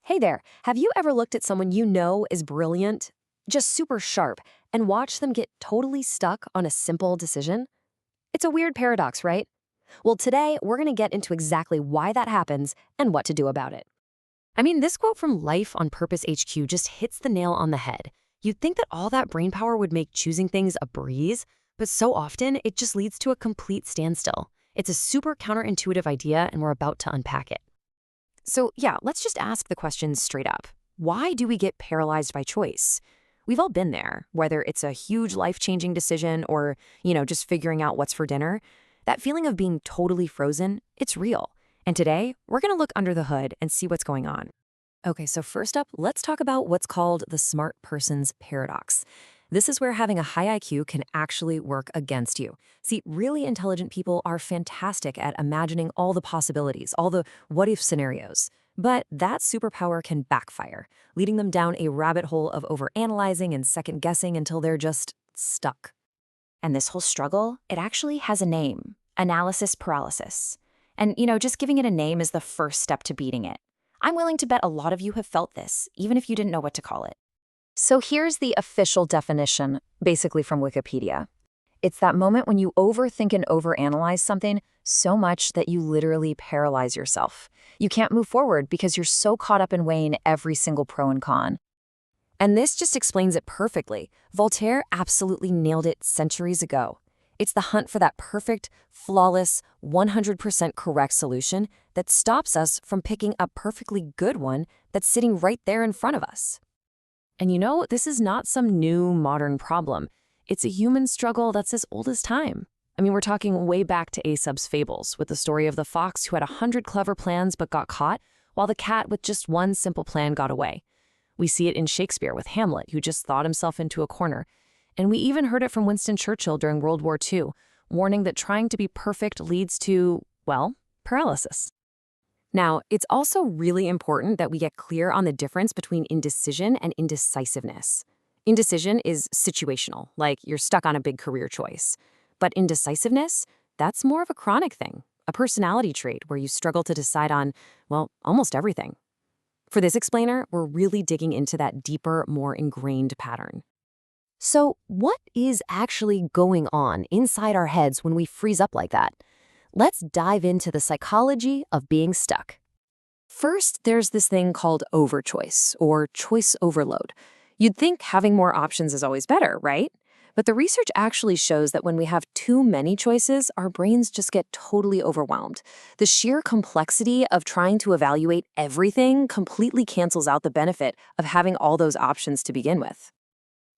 Hey there, have you ever looked at someone you know is brilliant, just super sharp, and watched them get totally stuck on a simple decision? It's a weird paradox, right? Well, today we're going to get into exactly why that happens and what to do about it. I mean, this quote from Life on Purpose HQ just hits the nail on the head. You'd think that all that brainpower would make choosing things a breeze, but so often it just leads to a complete standstill. It's a super counterintuitive idea, and we're about to unpack it. So yeah, let's just ask the question straight up. Why do we get paralyzed by choice? We've all been there, whether it's a huge life-changing decision or, just figuring out what's for dinner. That feeling of being totally frozen, it's real. And today, we're going to look under the hood and see what's going on. Okay, so first up, let's talk about what's called the smart person's paradox. This is where having a high IQ can actually work against you. See, really intelligent people are fantastic at imagining all the possibilities, all the what-if scenarios. But that superpower can backfire, leading them down a rabbit hole of overanalyzing and second-guessing until they're just stuck. And this whole struggle, it actually has a name: analysis paralysis. And, just giving it a name is the first step to beating it. I'm willing to bet a lot of you have felt this, even if you didn't know what to call it. So here's the official definition, basically from Wikipedia. It's that moment when you overthink and overanalyze something so much that you literally paralyze yourself. You can't move forward because you're so caught up in weighing every single pro and con. And this just explains it perfectly. Voltaire absolutely nailed it centuries ago. It's the hunt for that perfect, flawless, 100% correct solution that stops us from picking a perfectly good one that's sitting right there in front of us. And this is not some new modern problem. It's a human struggle that's as old as time. I mean, we're talking way back to Aesop's fables with the story of the fox who had 100 clever plans but got caught, while the cat with just one simple plan got away. We see it in Shakespeare with Hamlet, who just thought himself into a corner. And we even heard it from Winston Churchill during World War II, warning that trying to be perfect leads to, well, paralysis. Now, it's also really important that we get clear on the difference between indecision and indecisiveness. Indecision is situational, like you're stuck on a big career choice. But indecisiveness, that's more of a chronic thing, a personality trait where you struggle to decide on, well, almost everything. For this explainer, we're really digging into that deeper, more ingrained pattern. So, what is actually going on inside our heads when we freeze up like that? Let's dive into the psychology of being stuck. First, there's this thing called overchoice, or choice overload. You'd think having more options is always better, right? But the research actually shows that when we have too many choices, our brains just get totally overwhelmed. The sheer complexity of trying to evaluate everything completely cancels out the benefit of having all those options to begin with.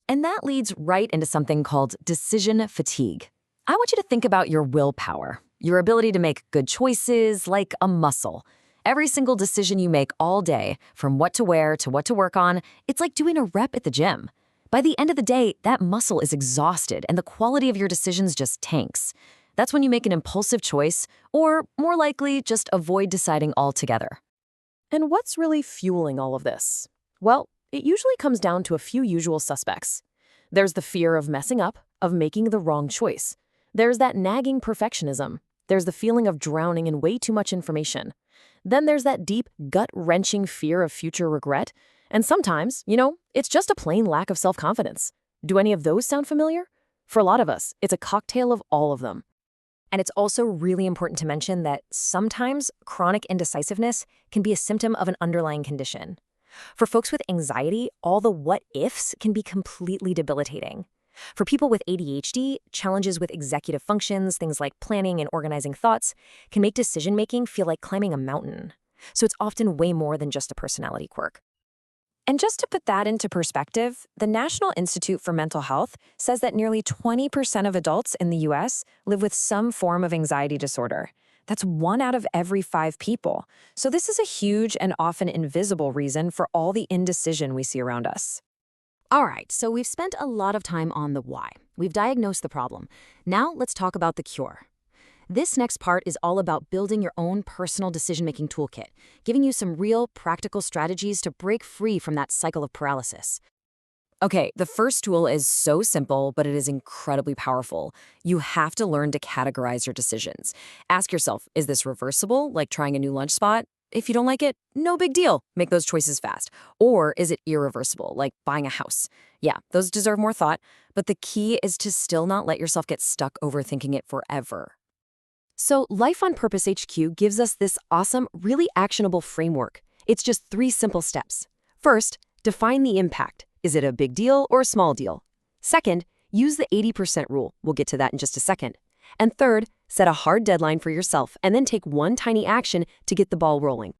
And that leads right into something called decision fatigue. I want you to think about your willpower, your ability to make good choices like a muscle. Every single decision you make all day, from what to wear to what to work on, it's like doing a rep at the gym. By the end of the day, that muscle is exhausted and the quality of your decisions just tanks. That's when you make an impulsive choice, or more likely, just avoid deciding altogether. And what's really fueling all of this? Well, it usually comes down to a few usual suspects. There's the fear of messing up, of making the wrong choice. There's that nagging perfectionism. There's the feeling of drowning in way too much information. Then there's that deep, gut-wrenching fear of future regret. And sometimes, it's just a plain lack of self-confidence. Do any of those sound familiar? For a lot of us, it's a cocktail of all of them. And it's also really important to mention that sometimes chronic indecisiveness can be a symptom of an underlying condition. For folks with anxiety, all the what-ifs can be completely debilitating. For people with ADHD, challenges with executive functions, things like planning and organizing thoughts, can make decision-making feel like climbing a mountain. So it's often way more than just a personality quirk. And just to put that into perspective, the National Institute for Mental Health says that nearly 20% of adults in the US live with some form of anxiety disorder. That's 1 out of every 5 people. So this is a huge and often invisible reason for all the indecision we see around us. All right, so we've spent a lot of time on the why. We've diagnosed the problem. Now let's talk about the cure. This next part is all about building your own personal decision-making toolkit, giving you some real, practical strategies to break free from that cycle of paralysis. Okay, the first tool is so simple, but it is incredibly powerful. You have to learn to categorize your decisions. Ask yourself, is this reversible, like trying a new lunch spot? If you don't like it, no big deal. Make those choices fast. Or is it irreversible, like buying a house? Yeah, those deserve more thought, but the key is to still not let yourself get stuck overthinking it forever. So, Life on Purpose HQ gives us this awesome, really actionable framework. It's just 3 simple steps. First, define the impact. Is it a big deal or a small deal? Second, use the 80% rule. We'll get to that in just a second. And third, set a hard deadline for yourself and then take one tiny action to get the ball rolling.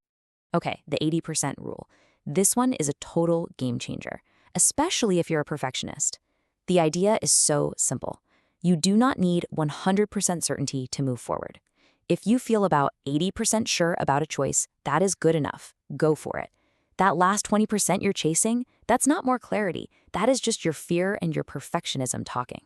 Okay, the 80% rule. This one is a total game changer, especially if you're a perfectionist. The idea is so simple. You do not need 100% certainty to move forward. If you feel about 80% sure about a choice, that is good enough. Go for it. That last 20% you're chasing, that's not more clarity. That is just your fear and your perfectionism talking.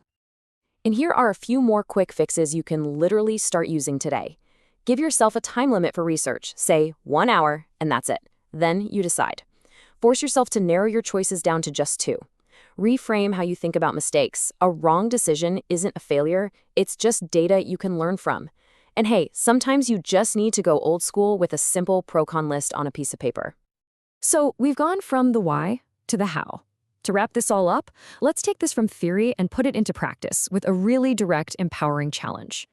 And here are a few more quick fixes you can literally start using today. Give yourself a time limit for research, say 1 hour, and that's it. Then you decide. Force yourself to narrow your choices down to just 2. Reframe how you think about mistakes. A wrong decision isn't a failure, it's just data you can learn from. And hey, sometimes you just need to go old school with a simple pro-con list on a piece of paper. So we've gone from the why to the how. To wrap this all up, let's take this from theory and put it into practice with a really direct, empowering challenge.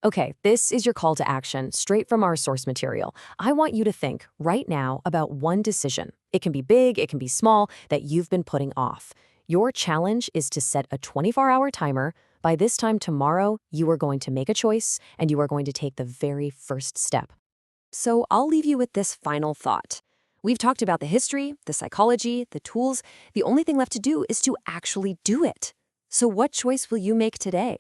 Okay, this is your call to action, straight from our source material. I want you to think right now about one decision. It can be big, it can be small, that you've been putting off. Your challenge is to set a 24-hour timer. By this time tomorrow, you are going to make a choice, and you are going to take the very first step. So I'll leave you with this final thought. We've talked about the history, the psychology, the tools. The only thing left to do is to actually do it. So what choice will you make today?